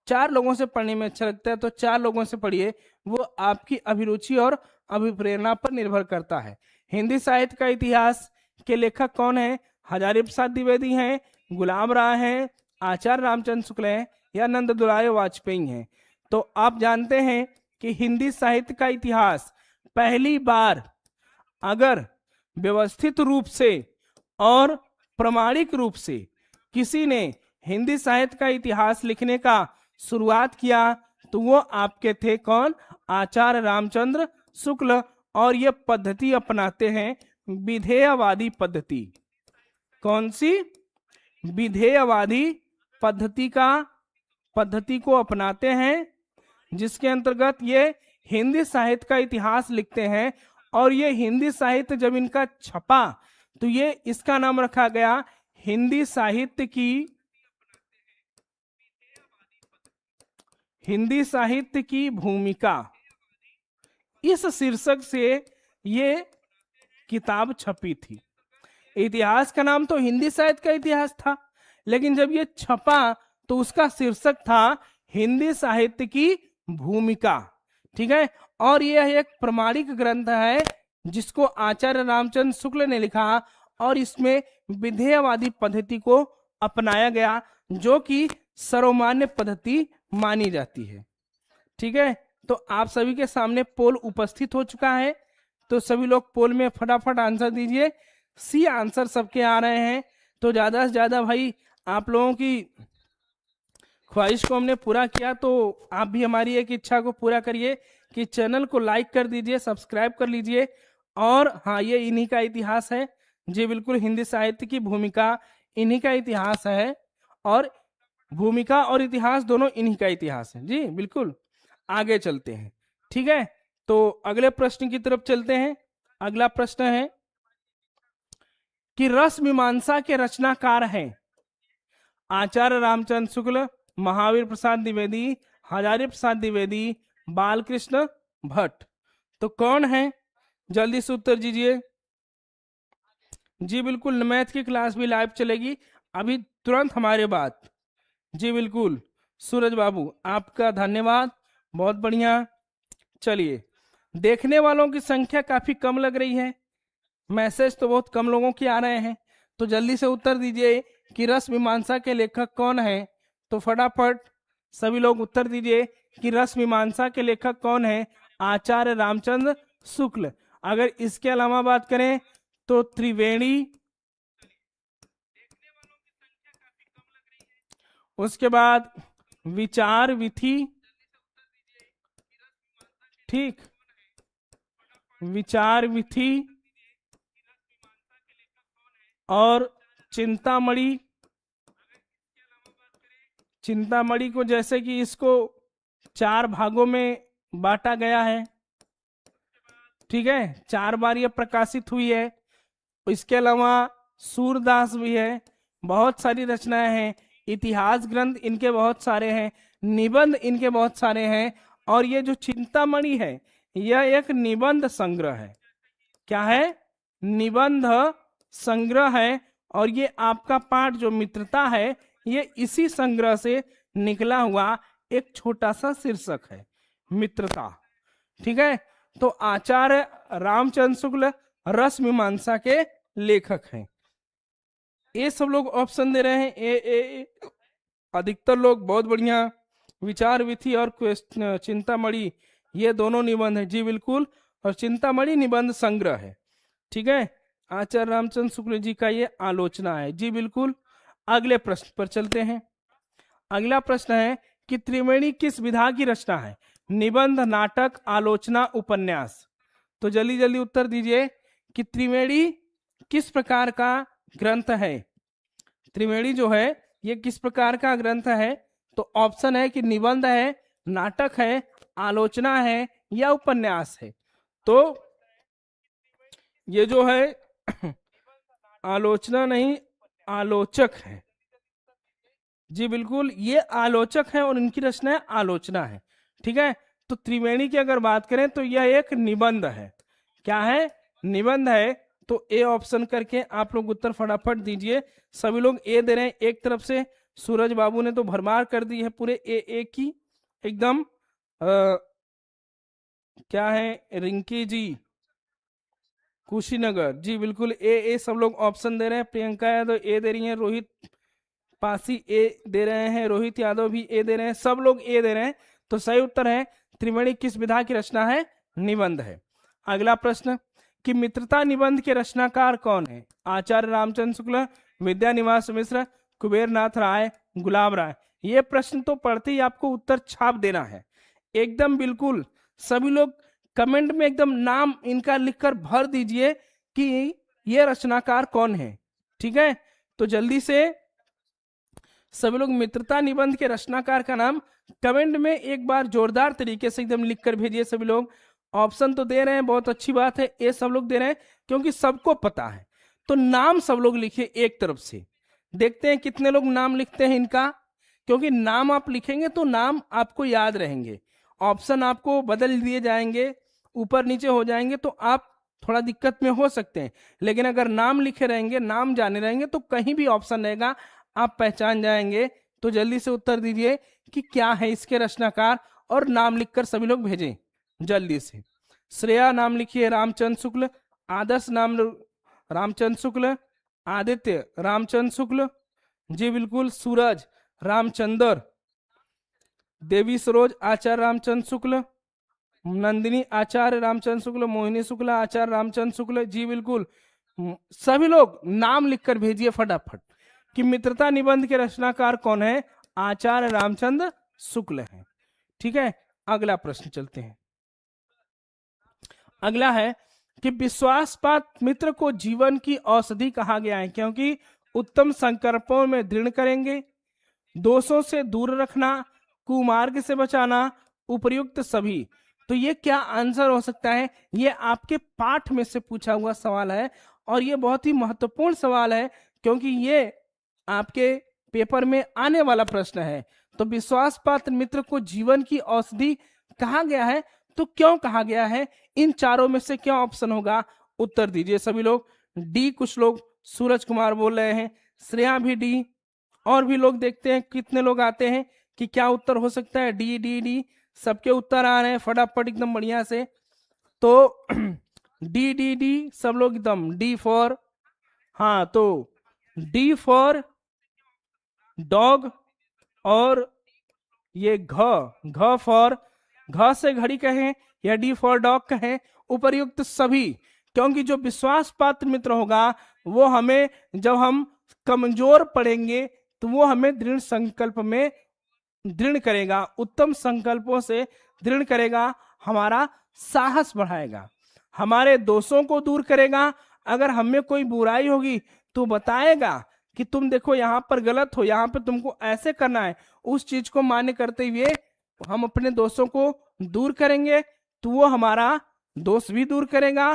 4 लोगों से पढ़ने में अच्छा लगता है तो 4 लोगों से पढ़िए। वो आपकी अभिरुचि और अभिप्रेरणा पर निर्भर करता है। हिंदी साहित्य का इतिहास के लेखक कौन है? हजारी प्रसाद द्विवेदी हैं, गुलाब राय हैं, आचार्य रामचंद्र शुक्ल हैं, या नंद दुलारे वाजपेयी हैं। तो आप जानते हैं कि हिंदी साहित्य का इतिहास पहली बार अगर व्यवस्थित रूप से और प्रामाणिक रूप से किसी ने हिंदी साहित्य का इतिहास लिखने का शुरुआत किया तो वो आपके थे कौन? आचार्य रामचंद्र शुक्ल। और ये पद्धति अपनाते हैं विधेयवादी पद्धति। कौन सी? विधेयवादी पद्धति को अपनाते हैं, जिसके अंतर्गत ये हिंदी साहित्य का इतिहास लिखते हैं। और ये हिंदी साहित्य जब इनका छपा तो ये इसका नाम रखा गया हिंदी साहित्य की भूमिका। इस शीर्षक से ये किताब छपी थी। इतिहास का नाम तो हिंदी साहित्य का इतिहास था, लेकिन जब ये छपा तो उसका शीर्षक था हिंदी साहित्य की भूमिका, ठीक है। और यह एक प्रमाणिक ग्रंथ है जिसको आचार्य रामचंद्र शुक्ल ने लिखा, और इसमें विधेयवादी पद्धति को अपनाया गया, जो कि सर्वमान्य पद्धति मानी जाती है, ठीक है। तो आप सभी के सामने पोल उपस्थित हो चुका है, तो सभी लोग पोल में फटाफट आंसर दीजिए। सी आंसर सबके आ रहे हैं, तो ज्यादा से ज्यादा भाई आप लोगों की ख्वाहिश को हमने पूरा किया, तो आप भी हमारी एक इच्छा को पूरा करिए कि चैनल को लाइक कर दीजिए, सब्सक्राइब कर लीजिए। और हाँ, ये इन्हीं का इतिहास है। जी बिल्कुल, हिंदी साहित्य की भूमिका इन्हीं का इतिहास है, और भूमिका और इतिहास दोनों इन्हीं का इतिहास है। जी बिल्कुल, आगे चलते हैं, ठीक है। तो अगले प्रश्न की तरफ चलते हैं। अगला प्रश्न है कि रस मीमांसा के रचनाकार हैं आचार्य रामचंद्र शुक्ल, महावीर प्रसाद द्विवेदी, हजारी प्रसाद द्विवेदी, बालकृष्ण भट्ट। तो कौन है? जल्दी से उत्तर दीजिए। जी बिल्कुल, मैथ की क्लास भी लाइव चलेगी अभी तुरंत हमारे बाद। जी बिल्कुल सूरज बाबू, आपका धन्यवाद, बहुत बढ़िया। चलिए, देखने वालों की संख्या काफी कम लग रही है, मैसेज तो बहुत कम लोगों के आ रहे हैं, तो जल्दी से उत्तर दीजिए कि रस मीमांसा के लेखक कौन है। तो फटाफट सभी लोग उत्तर दीजिए कि रस मीमांसा के लेखक कौन है। आचार्य रामचंद्र शुक्ल। अगर इसके अलावा बात करें तो त्रिवेणी, उसके बाद विचार विधि, ठीक, विचार विधि और चिंतामणि। चिंतामणि को जैसे कि इसको 4 भागों में बांटा गया है, ठीक है, 4 बार ये प्रकाशित हुई है। इसके अलावा सूरदास भी है, बहुत सारी रचनाएं हैं, इतिहास ग्रंथ इनके बहुत सारे हैं, निबंध इनके बहुत सारे हैं। और ये जो चिंतामणि है यह एक निबंध संग्रह है। क्या है? निबंध संग्रह है। और ये आपका पाठ जो मित्रता है ये इसी संग्रह से निकला हुआ एक छोटा सा शीर्षक है, मित्रता। ठीक है, तो आचार्य रामचंद्र शुक्ल रस मीमांसा के लेखक हैं। ये सब लोग ऑप्शन दे रहे हैं, ए अधिकतर लोग, बहुत बढ़िया। विचार विधि और चिंतामणि ये दोनों निबंध है। जी बिल्कुल, और चिंतामणि निबंध संग्रह है। ठीक है, आचार्य रामचंद्र शुक्ल जी का ये आलोचना है। जी बिल्कुल। अगले प्रश्न पर चलते हैं। अगला प्रश्न है कि त्रिवेणी किस विधा की रचना है? निबंध, नाटक, आलोचना, उपन्यास। तो जल्दी जल्दी उत्तर दीजिए कि त्रिवेणी किस प्रकार का ग्रंथ है। त्रिवेणी जो है ये किस प्रकार का ग्रंथ है? तो ऑप्शन है कि निबंध है, नाटक है, आलोचना है या उपन्यास है। तो ये जो है आलोचना नहीं, आलोचक है। जी बिल्कुल, ये आलोचक है और इनकी रचना आलोचना है। ठीक है, तो त्रिवेणी की अगर बात करें तो यह एक निबंध है। क्या है? निबंध है। तो ए ऑप्शन करके आप लोग उत्तर फटाफट दीजिए। सभी लोग ए दे रहे हैं एक तरफ से। सूरज बाबू ने तो भरमार कर दी है पूरे ए की एकदम। क्या है, रिंकी जी कुशीनगर, जी बिल्कुल ए सब लोग ऑप्शन दे रहे हैं। प्रियंका यादव ए दे रही हैं, रोहित पासी ए दे रहे हैं, रोहित यादव भी ए दे रहे हैं, सब लोग ए दे रहे हैं। तो सही उत्तर है त्रिवेणी किस विधा की रचना है? निबंध है। अगला प्रश्न कि मित्रता निबंध के रचनाकार कौन है? आचार्य रामचंद्र शुक्ल, विद्यानिवास मिश्र, कुबेरनाथ राय, गुलाब राय। ये प्रश्न तो पढ़ते ही आपको उत्तर छाप देना है एकदम बिल्कुल। सभी लोग कमेंट में एकदम नाम इनका लिखकर भर दीजिए कि ये रचनाकार कौन है। ठीक है, तो जल्दी से सभी लोग मित्रता निबंध के रचनाकार का नाम कमेंट में एक बार जोरदार तरीके से एकदम लिख कर भेजिए। सभी लोग ऑप्शन तो दे रहे हैं, बहुत अच्छी बात है, ये सब लोग दे रहे हैं क्योंकि सबको पता है। तो नाम सब लोग लिखिए एक तरफ से, देखते हैं कितने लोग नाम लिखते हैं इनका, क्योंकि नाम आप लिखेंगे तो नाम आपको याद रहेंगे। ऑप्शन आपको बदल दिए जाएंगे, ऊपर नीचे हो जाएंगे तो आप थोड़ा दिक्कत में हो सकते हैं। लेकिन अगर नाम लिखे रहेंगे, नाम जाने रहेंगे तो कहीं भी ऑप्शन रहेगा आप पहचान जाएंगे। तो जल्दी से उत्तर दीजिए कि क्या है इसके रचनाकार, और नाम लिखकर सभी लोग भेजें जल्दी से। श्रेया नाम लिखिए रामचंद्र शुक्ल, आदर्श नाम रामचंद्र शुक्ल, आदित्य रामचंद्र शुक्ल, जी बिल्कुल, सूरज रामचंद्र, देवी सरोज आचार्य रामचंद्र शुक्ल, नंदिनी आचार्य रामचंद्र शुक्ल, मोहिनी शुक्ला आचार्य रामचंद्र शुक्ल, जी बिल्कुल। सभी लोग नाम लिखकर भेजिए फटाफट कि मित्रता निबंध के रचनाकार कौन है? आचार्य रामचंद्र शुक्ल है। ठीक है, अगला प्रश्न चलते हैं। अगला है कि विश्वासपात मित्र को जीवन की औषधि कहा गया है क्योंकि उत्तम संकल्पों में दृढ़ करेंगे, दोषों से दूर रखना, कुमार्ग से बचाना, उपयुक्त सभी। तो ये क्या आंसर हो सकता है? ये आपके पाठ में से पूछा हुआ सवाल है और ये बहुत ही महत्वपूर्ण सवाल है क्योंकि ये आपके पेपर में आने वाला प्रश्न है। तो विश्वास पात्र मित्र को जीवन की औषधि कहा गया है, तो क्यों कहा गया है? इन चारों में से क्या ऑप्शन होगा? उत्तर दीजिए सभी लोग। डी कुछ लोग सूरज कुमार बोल रहे हैं, श्रेया भी डी, और भी लोग देखते हैं कितने लोग आते हैं कि क्या उत्तर हो सकता है। डी डी डी, सबके उत्तर आ रहे हैं फटाफट एकदम बढ़िया से। तो डी डी डी सब लोग एकदम डी फॉर, हाँ तो डी फॉर डॉग, और ये घ फॉर घ से घड़ी कहें या डी फॉर डॉग कहें, उपर्युक्त सभी। क्योंकि जो विश्वास पात्र मित्र होगा वो हमें, जब हम कमजोर पड़ेंगे तो वो हमें दृढ़ संकल्प में दृढ़ करेगा, उत्तम संकल्पों से दृढ़ करेगा, हमारा साहस बढ़ाएगा, हमारे दोषों को दूर करेगा। अगर हमें कोई बुराई होगी तो बताएगा कि तुम देखो यहाँ पर गलत हो, यहाँ पे तुमको ऐसे करना है। उस चीज को मान्य करते हुए हम अपने दोषों को दूर करेंगे तो वो हमारा दोष भी दूर करेगा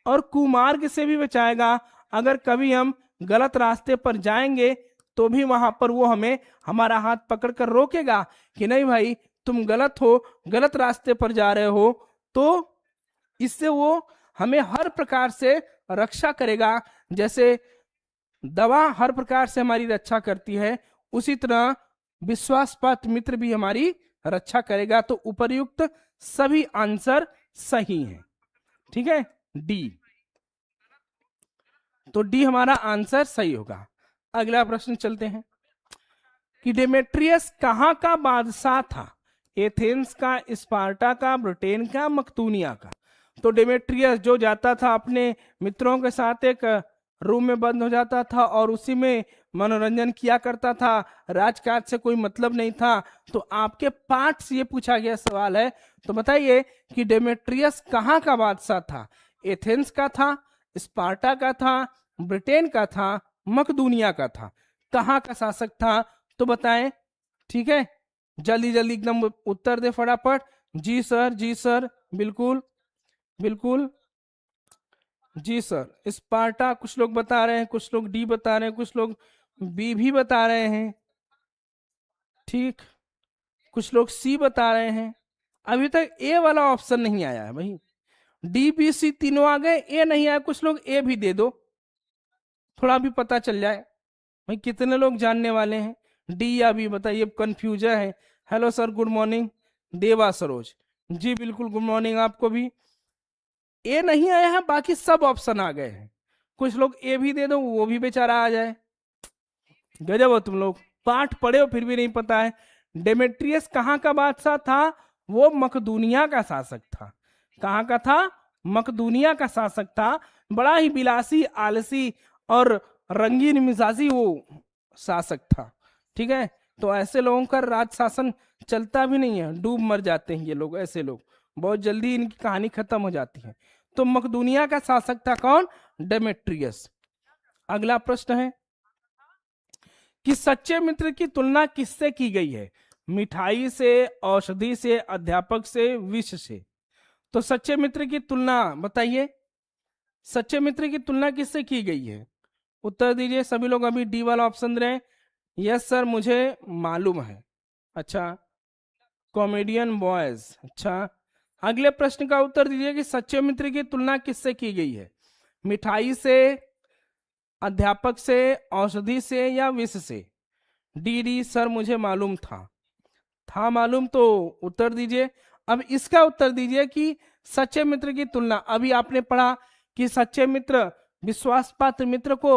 और कुमार्ग से भी बचाएगा। अगर कभी हम गलत रास्ते पर जाएंगे तो भी वहां पर वो हमें हमारा हाथ पकड़कर रोकेगा कि नहीं भाई तुम गलत हो, गलत रास्ते पर जा रहे हो। तो इससे वो हमें हर प्रकार से रक्षा करेगा। जैसे दवा हर प्रकार से हमारी रक्षा करती है, उसी तरह विश्वासपात्र मित्र भी हमारी रक्षा करेगा। तो उपर्युक्त सभी आंसर सही हैं। ठीक है, डी, तो डी हमारा आंसर सही होगा। अगला प्रश्न चलते हैं कि डेमेट्रियस कहाँ का बादशाह था? एथेंस का, स्पार्टा का, ब्रिटेन का, मकदूनिया का। तो डेमेट्रियस जो जाता था अपने मित्रों के साथ एक रूम में बंद हो जाता था और उसी में मनोरंजन किया करता था, राजकाज से कोई मतलब नहीं था। तो आपके पाठ से ये पूछा गया सवाल है, तो बताइए कि डेमेट्रियस कहाँ का बादशाह था? एथेंस का था, स्पार्टा का था, ब्रिटेन का था, मकदूनिया का था। कहाँ का शासक था तो बताएं। ठीक है, जल्दी जल्दी एकदम उत्तर दे फटाफट। जी सर, जी सर, बिल्कुल बिल्कुल, जी सर। स्पार्टा कुछ लोग बता रहे हैं, कुछ लोग डी बता रहे हैं, कुछ लोग बी भी बता रहे हैं। ठीक, कुछ लोग सी बता रहे हैं। अभी तक ए वाला ऑप्शन नहीं आया है भाई। डी बी सी तीनों आ गए, ए नहीं आया। कुछ लोग ए भी दे दो, थोड़ा भी पता चल जाए भाई कितने लोग जानने वाले हैं। डी या बी बताइए, कंफ्यूजन है। Hello sir, good morning. देवा सरोज, जी बिल्कुल गुड मॉर्निंग आपको भी। ए नहीं आया है, बाकी सब ऑप्शन आ गए हैं। कुछ लोग ए भी दे दो, वो भी बेचारा आ जाए। गजब हो तुम लोग, पाठ पढ़े हो फिर भी नहीं पता है। डेमेट्रियस कहाँ का बादशाह था? वो मकदूनिया का शासक था। कहाँ का था? मकदूनिया का शासक था। बड़ा ही विलासी, आलसी और रंगीन मिजाजी वो शासक था। ठीक है, तो ऐसे लोगों का राज शासन चलता भी नहीं है, डूब मर जाते हैं ये लोग। ऐसे लोग बहुत जल्दी इनकी कहानी खत्म हो जाती है। तो मकदूनिया का शासक था कौन? डेमेट्रियस। अगला प्रश्न है कि सच्चे मित्र की तुलना किससे की गई है? मिठाई से, औषधि से, अध्यापक से, विष से। तो सच्चे मित्र की तुलना बताइए, सच्चे मित्र की तुलना किससे की गई है? उत्तर दीजिए सभी लोग। अभी डी वाला ऑप्शन दे रहे हैं। यस सर, मुझे मालूम है। अच्छा, कॉमेडियन बॉयज। अच्छा, अगले प्रश्न का उत्तर दीजिए कि सच्चे मित्र की तुलना किससे की गई है? मिठाई से, अध्यापक से, औषधि से या विष से? डी डी सर, मुझे मालूम था मालूम, तो उत्तर दीजिए। अब इसका उत्तर दीजिए कि सच्चे मित्र की तुलना, अभी आपने पढ़ा कि सच्चे मित्र, विश्वास पात्र मित्र को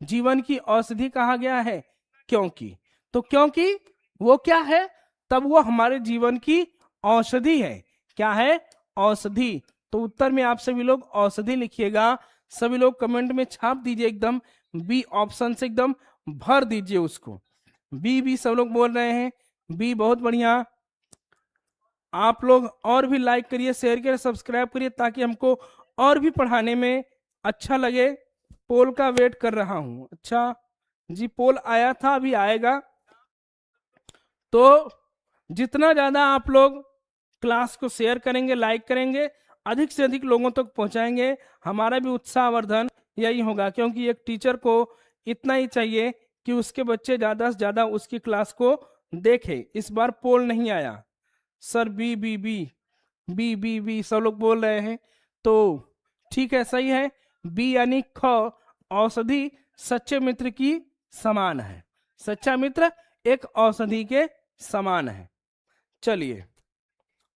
जीवन की औषधि कहा गया है। क्योंकि, तो क्योंकि वो क्या है? तब वो हमारे जीवन की औषधि है। क्या है? औषधि। तो उत्तर में आप सभी लोग औषधि लिखिएगा। सभी लोग कमेंट में छाप दीजिए एकदम, बी ऑप्शन से एकदम भर दीजिए उसको। बी सब लोग बोल रहे हैं, बी बहुत बढ़िया। आप लोग और भी लाइक करिए, शेयर करिए, सब्सक्राइब करिए ताकि हमको और भी पढ़ाने में अच्छा लगे। पोल का वेट कर रहा हूं। अच्छा जी, पोल आया था, अभी आएगा। तो जितना ज्यादा आप लोग क्लास को शेयर करेंगे, लाइक करेंगे, अधिक से अधिक लोगों तक पहुंचाएंगे, हमारा भी उत्साहवर्धन यही होगा। क्योंकि एक टीचर को इतना ही चाहिए कि उसके बच्चे ज्यादा से ज्यादा उसकी क्लास को देखे। इस बार पोल नहीं आया sir. B B B B B B सब लोग बोल रहे हैं, तो ठीक है, सही है। बी यानी ख, औषधि सच्चे मित्र की समान है। सच्चा मित्र एक औषधि के समान है। चलिए,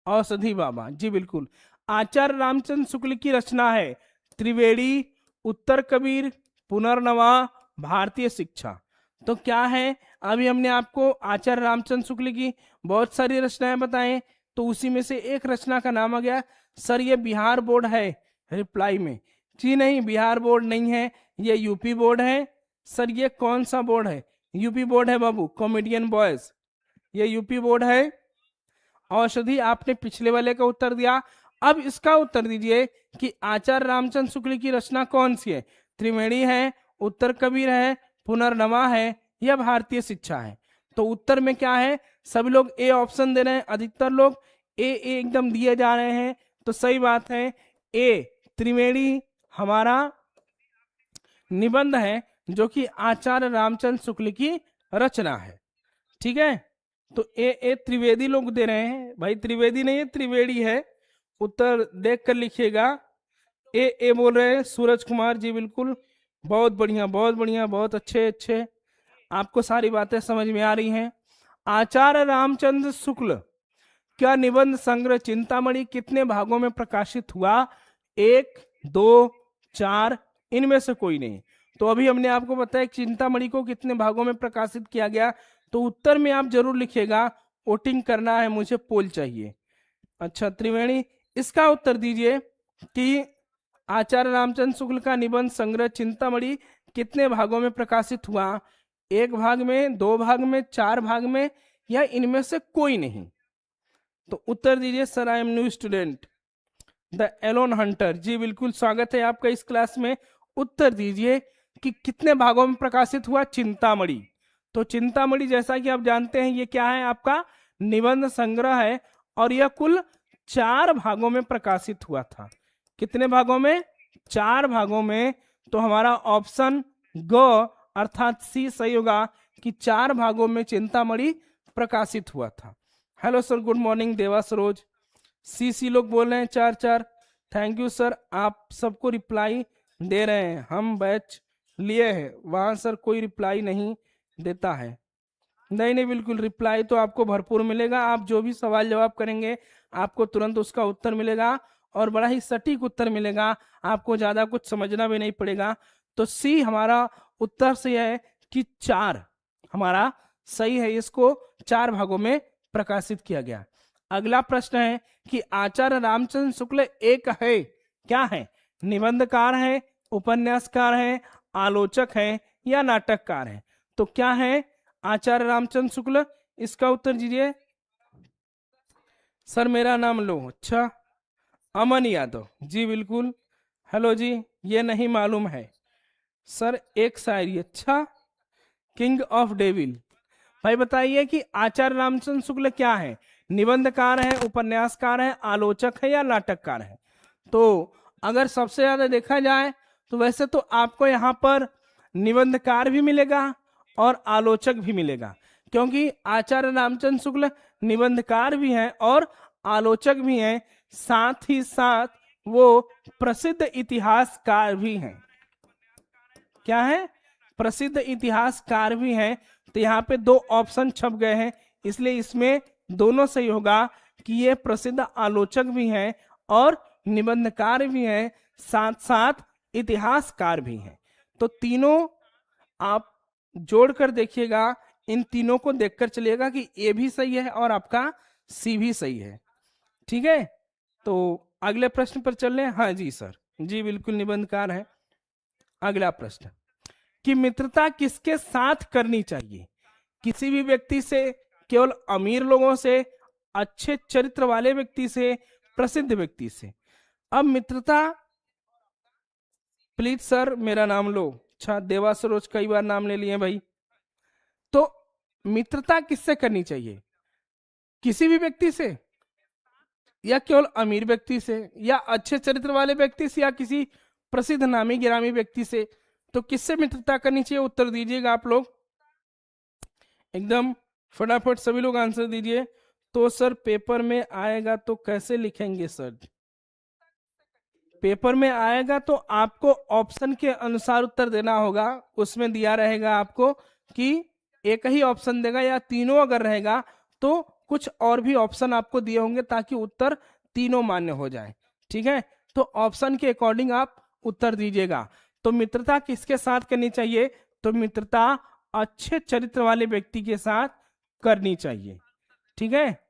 औषधि बाबा, जी बिल्कुल। आचार्य रामचंद्र शुक्ल की रचना है त्रिवेणी, उत्तर कबीर, पुनर्नवा, भारतीय शिक्षा। तो क्या है, अभी हमने आपको आचार्य रामचंद्र शुक्ल की बहुत सारी रचनाएं बताएं, तो उसी में से एक रचना का नाम आ गया सर ये बिहार बोर्ड है रिप्लाई में। जी नहीं, बिहार बोर्ड नहीं है, ये यूपी बोर्ड है। सर ये कौन सा बोर्ड है? यूपी बोर्ड है बाबू, कॉमेडियन बॉयज, ये यूपी बोर्ड है। औषधि आपने पिछले वाले का उत्तर दिया, अब इसका उत्तर दीजिए कि आचार्य रामचंद्र शुक्ल की रचना कौन सी है? त्रिवेणी है, उत्तर कबीर है, पुनर्नवा है, या भारतीय शिक्षा है? तो उत्तर में क्या है, सभी लोग ए ऑप्शन दे रहे हैं, अधिकतर लोग ए एकदम दिए जा रहे हैं, तो सही बात है, ए त्रिवेणी हमारा निबंध है जो कि आचार्य रामचंद्र शुक्ल की रचना है। ठीक है, तो ए त्रिवेदी लोग दे रहे हैं, भाई त्रिवेदी नहीं है, त्रिवेणी है, उत्तर देख कर लिखिएगा। ए बोल रहे हैं सूरज कुमार जी, बिल्कुल, बहुत बढ़िया बहुत बढ़िया, बहुत अच्छे अच्छे, आपको सारी बातें समझ में आ रही हैं। आचार्य रामचंद्र शुक्ल क्या निबंध संग्रह चिंतामणि कितने भागों में प्रकाशित हुआ? 1, 2, 4, इनमें से कोई नहीं। तो अभी हमने आपको बताया चिंतामणि को कितने भागों में प्रकाशित किया गया, तो उत्तर में आप जरूर लिखिएगा, वोटिंग करना है, मुझे पोल चाहिए। अच्छा त्रिवेणी, इसका उत्तर दीजिए कि आचार्य रामचंद्र शुक्ल का निबंध संग्रह चिंतामणि कितने भागों में प्रकाशित हुआ? 1 भाग में, 2 भाग में, 4 भाग में, या इनमें से कोई नहीं? तो उत्तर दीजिए sir, I am new student the alone hunter. जी बिल्कुल, स्वागत है आपका इस क्लास में। उत्तर दीजिए कि कितने भागों में प्रकाशित हुआ चिंतामणि। तो चिंतामणि जैसा कि आप जानते हैं ये क्या है, आपका निबंध संग्रह है, और यह कुल 4 भागों में प्रकाशित हुआ था। कितने भागों में? 4 भागों में। तो हमारा ऑप्शन ग अर्थात सी सही होगा कि 4 भागों में चिंतामणि प्रकाशित हुआ था। हेलो सर, गुड मॉर्निंग देवा सरोज, सी लोग बोल रहे हैं 4-4, थैंक यू सर, आप सबको रिप्लाई दे रहे हैं, हम बैच लिए हैं, वहां सर कोई रिप्लाई नहीं देता है। नहीं नहीं, बिल्कुल रिप्लाई तो आपको भरपूर मिलेगा, आप जो भी सवाल जवाब करेंगे आपको तुरंत उसका उत्तर मिलेगा, और बड़ा ही सटीक उत्तर मिलेगा, आपको ज्यादा कुछ समझना भी नहीं पड़ेगा। तो सी हमारा उत्तर से है कि 4 हमारा सही है, इसको 4 भागों में प्रकाशित किया गया। अगला प्रश्न है कि आचार्य रामचंद्र शुक्ल एक है, क्या है? निबंधकार है, उपन्यासकार है, आलोचक है, या नाटककार है? तो क्या है आचार्य रामचंद्र शुक्ल? इसका उत्तर दीजिए। सर मेरा नाम लो। अच्छा, अमन यादव, जी बिल्कुल, हेलो जी, ये नहीं मालूम है सर, एक शायरी। अच्छा, किंग ऑफ डेविल। भाई बताइए कि आचार्य रामचंद्र शुक्ल क्या है? निबंधकार है, उपन्यासकार है, आलोचक है, या नाटककार है? तो अगर सबसे ज्यादा देखा जाए तो वैसे तो आपको यहाँ पर निबंधकार भी मिलेगा और आलोचक भी मिलेगा, क्योंकि आचार्य रामचंद्र शुक्ल निबंधकार भी हैं और आलोचक भी हैं, साथ ही साथ वो प्रसिद्ध इतिहासकार भी हैं। क्या है? प्रसिद्ध इतिहासकार भी हैं। तो यहाँ पे 2 ऑप्शन छप गए हैं, इसलिए इसमें दोनों सही होगा कि ये प्रसिद्ध आलोचक भी हैं और निबंधकार भी हैं, साथ साथ इतिहासकार भी हैं। तो तीनों आप जोड़कर देखिएगा, इन तीनों को देखकर चलिएगा कि ए भी सही है और आपका सी भी सही है। ठीक है, तो अगले प्रश्न पर चल रहे हैं। हाँ जी सर, जी बिल्कुल निबंधकार है। अगला प्रश्न कि मित्रता किसके साथ करनी चाहिए? किसी भी व्यक्ति से, केवल अमीर लोगों से, अच्छे चरित्र वाले व्यक्ति से, प्रसिद्ध व्यक्ति से? अब मित्रता, प्लीज सर मेरा नाम लो। अच्छा, देवा सरोज कई बार नाम ले लिए भाई। तो मित्रता किससे करनी चाहिए? किसी भी व्यक्ति से, या केवल अमीर व्यक्ति से, या अच्छे चरित्र वाले व्यक्ति से, या किसी प्रसिद्ध नामी गिरामी व्यक्ति से? तो किससे मित्रता करनी चाहिए? उत्तर दीजिएगा आप लोग एकदम फटाफट, सभी लोग आंसर दीजिए। तो सर पेपर में आएगा तो कैसे लिखेंगे सर? पेपर में आएगा तो आपको ऑप्शन के अनुसार उत्तर देना होगा। उसमें दिया रहेगा आपको कि एक ही ऑप्शन देगा या तीनों अगर रहेगा तो कुछ और भी ऑप्शन आपको दिए होंगे ताकि उत्तर तीनों मान्य हो जाए। ठीक है, तो ऑप्शन के अकॉर्डिंग आप उत्तर दीजिएगा। तो मित्रता किसके साथ करनी चाहिए? तो मित्रता अच्छे चरित्र वाले व्यक्ति के साथ करनी चाहिए। ठीक है,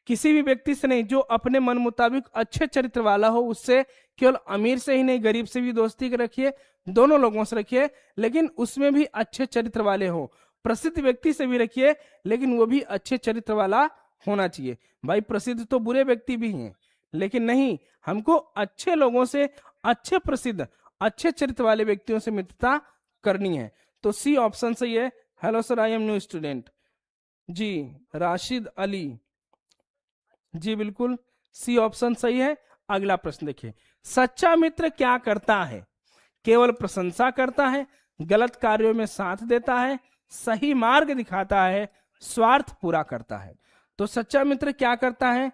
किसी भी व्यक्ति से नहीं, जो अपने मन मुताबिक अच्छे चरित्र वाला हो उससे, केवल अमीर से ही नहीं गरीब से भी दोस्ती रखिए, दोनों लोगों से रखिए, लेकिन उसमें भी अच्छे चरित्र वाले हो। प्रसिद्ध व्यक्ति से भी रखिए लेकिन वो भी अच्छे चरित्र वाला होना चाहिए। भाई प्रसिद्ध तो बुरे व्यक्ति भी हैं, लेकिन नहीं, हमको अच्छे लोगों से, अच्छे प्रसिद्ध अच्छे चरित्र वाले व्यक्तियों से मित्रता करनी है। तो सी ऑप्शन सही है। Hello sir, I am new student. जी, राशिद अली, जी बिल्कुल सी ऑप्शन सही है। अगला प्रश्न देखिए, सच्चा मित्र क्या करता है? केवल प्रशंसा करता है, गलत कार्यों में साथ देता है, सही मार्ग दिखाता है, स्वार्थ पूरा करता है। तो सच्चा मित्र क्या करता है?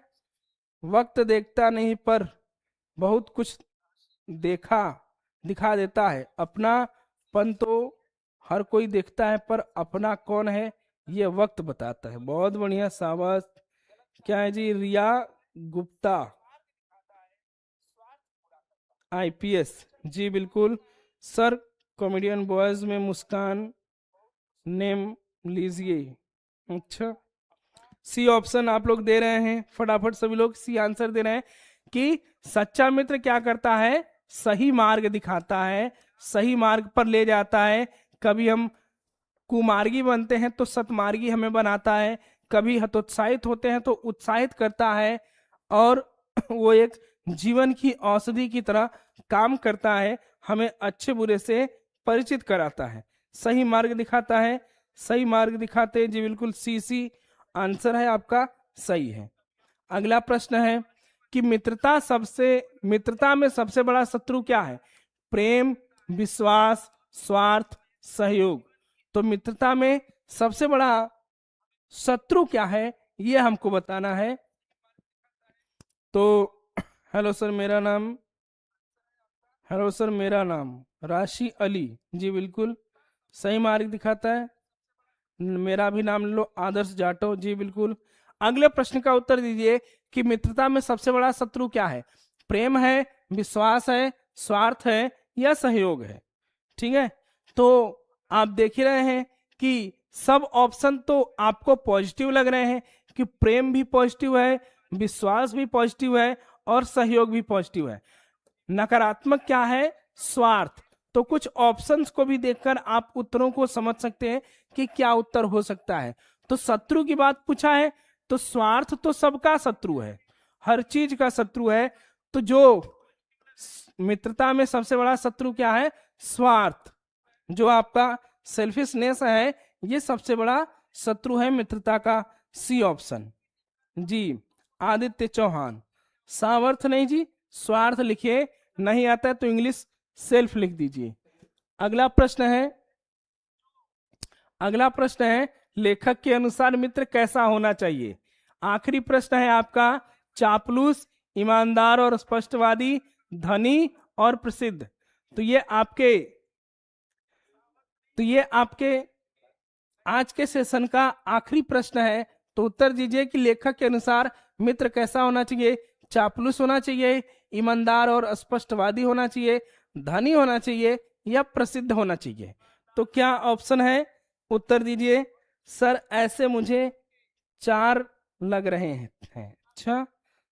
वक्त देखता नहीं पर बहुत कुछ दिखा देता है। अपनापन तो हर कोई देखता है पर अपना कौन है ये वक्त बताता है। बहुत बढ़िया, शाबाश। क्या है जी? रिया गुप्ता, आईपीएस, जी बिल्कुल सर। कॉमेडियन बॉयज में मुस्कान नेम लीजिए। अच्छा, सी ऑप्शन आप लोग दे रहे हैं, फटाफट सभी लोग सी आंसर दे रहे हैं कि सच्चा मित्र क्या करता है? सही मार्ग दिखाता है, सही मार्ग पर ले जाता है। कभी हम कुमार्गी बनते हैं तो सतमार्गी हमें बनाता है, कभी हतोत्साहित होते हैं तो उत्साहित करता है, और वो एक जीवन की औषधि की तरह काम करता है, हमें अच्छे बुरे से परिचित कराता है, सही मार्ग दिखाता है। सही मार्ग दिखाते हैं, जी बिल्कुल सी आंसर है आपका, सही है। अगला प्रश्न है कि मित्रता में सबसे बड़ा शत्रु क्या है? प्रेम, विश्वास, स्वार्थ, सहयोग। तो मित्रता में सबसे बड़ा शत्रु क्या है ये हमको बताना है। तो हेलो सर मेरा नाम राशि अली, जी बिल्कुल सही मार्ग दिखाता है। मेरा भी नाम लो, आदर्श जाटो, जी बिल्कुल। अगले प्रश्न का उत्तर दीजिए कि मित्रता में सबसे बड़ा शत्रु क्या है? प्रेम है, विश्वास है, स्वार्थ है या सहयोग है? ठीक है, तो आप देख ही रहे हैं कि सब ऑप्शन तो आपको पॉजिटिव लग रहे हैं कि प्रेम भी पॉजिटिव है, विश्वास भी पॉजिटिव है और सहयोग भी पॉजिटिव है। नकारात्मक क्या है? स्वार्थ। तो कुछ ऑप्शंस को भी देखकर आप उत्तरों को समझ सकते हैं कि क्या उत्तर हो सकता है। तो शत्रु की बात पूछा है तो स्वार्थ तो सबका शत्रु है, हर चीज का शत्रु है। तो जो मित्रता में सबसे बड़ा शत्रु क्या है? स्वार्थ, जो आपका सेल्फिशनेस है, ये सबसे बड़ा शत्रु है मित्रता का। C option. जी, आदित्य चौहान, सामर्थ्य नहीं जी, स्वार्थ लिखिए, नहीं आता है तो इंग्लिश सेल्फ लिख दीजिए। अगला प्रश्न है लेखक के अनुसार मित्र कैसा होना चाहिए? आखिरी प्रश्न है आपका, चापलूस, ईमानदार और स्पष्टवादी, धनी और प्रसिद्ध। तो ये आपके आज के सेशन का आखिरी प्रश्न है। तो उत्तर दीजिए कि लेखक के अनुसार मित्र कैसा होना चाहिए? चापलूस होना चाहिए, ईमानदार और स्पष्टवादी होना चाहिए, धनी होना चाहिए या प्रसिद्ध होना चाहिए? तो क्या ऑप्शन है? उत्तर दीजिए। सर ऐसे मुझे 4 लग रहे हैं। अच्छा,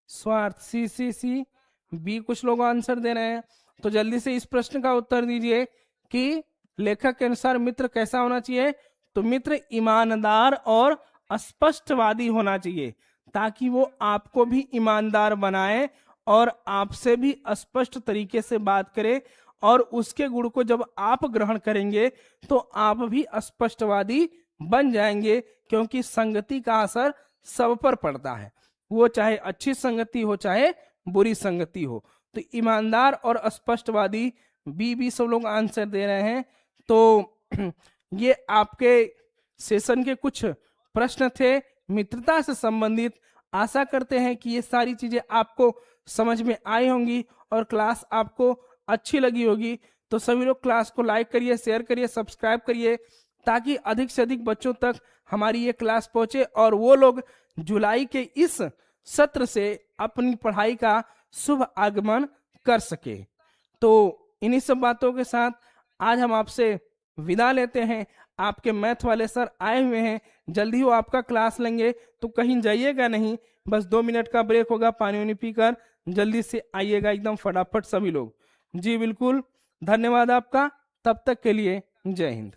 स्वार्थ, सी बी, कुछ लोग आंसर दे रहे हैं। तो जल्दी से इस प्रश्न का उत्तर दीजिए कि लेखक के अनुसार मित्र कैसा होना चाहिए? तो मित्र ईमानदार और स्पष्टवादी होना चाहिए, ताकि वो आपको भी ईमानदार बनाए और आपसे भी स्पष्ट तरीके से बात करे, और उसके गुण को जब आप ग्रहण करेंगे तो आप भी स्पष्टवादी बन जाएंगे, क्योंकि संगति का असर सब पर पड़ता है, वो चाहे अच्छी संगति हो चाहे बुरी संगति हो। तो ईमानदार और स्पष्टवादी, बी सब लोग आंसर दे रहे हैं। तो ये आपके सेशन के कुछ प्रश्न थे मित्रता से संबंधित। आशा करते हैं कि ये सारी चीजें आपको समझ में आई होंगी और क्लास आपको अच्छी लगी होगी। तो सभी लोग क्लास को लाइक करिए, शेयर करिए, सब्सक्राइब करिए, ताकि अधिक से अधिक बच्चों तक हमारी ये क्लास पहुंचे और वो लोग जुलाई के इस सत्र से अपनी पढ़ाई का शुभ आगमन कर सके। तो इन्हीं सब बातों के साथ आज हम आपसे विदा लेते हैं। आपके मैथ वाले सर आए हुए हैं, जल्दी वो आपका क्लास लेंगे, तो कहीं जाइएगा नहीं। बस 2 मिनट का ब्रेक होगा, पानी वानी पीकर जल्दी से आइएगा एकदम फटाफट सभी लोग। जी बिल्कुल, धन्यवाद आपका। तब तक के लिए जय हिंद।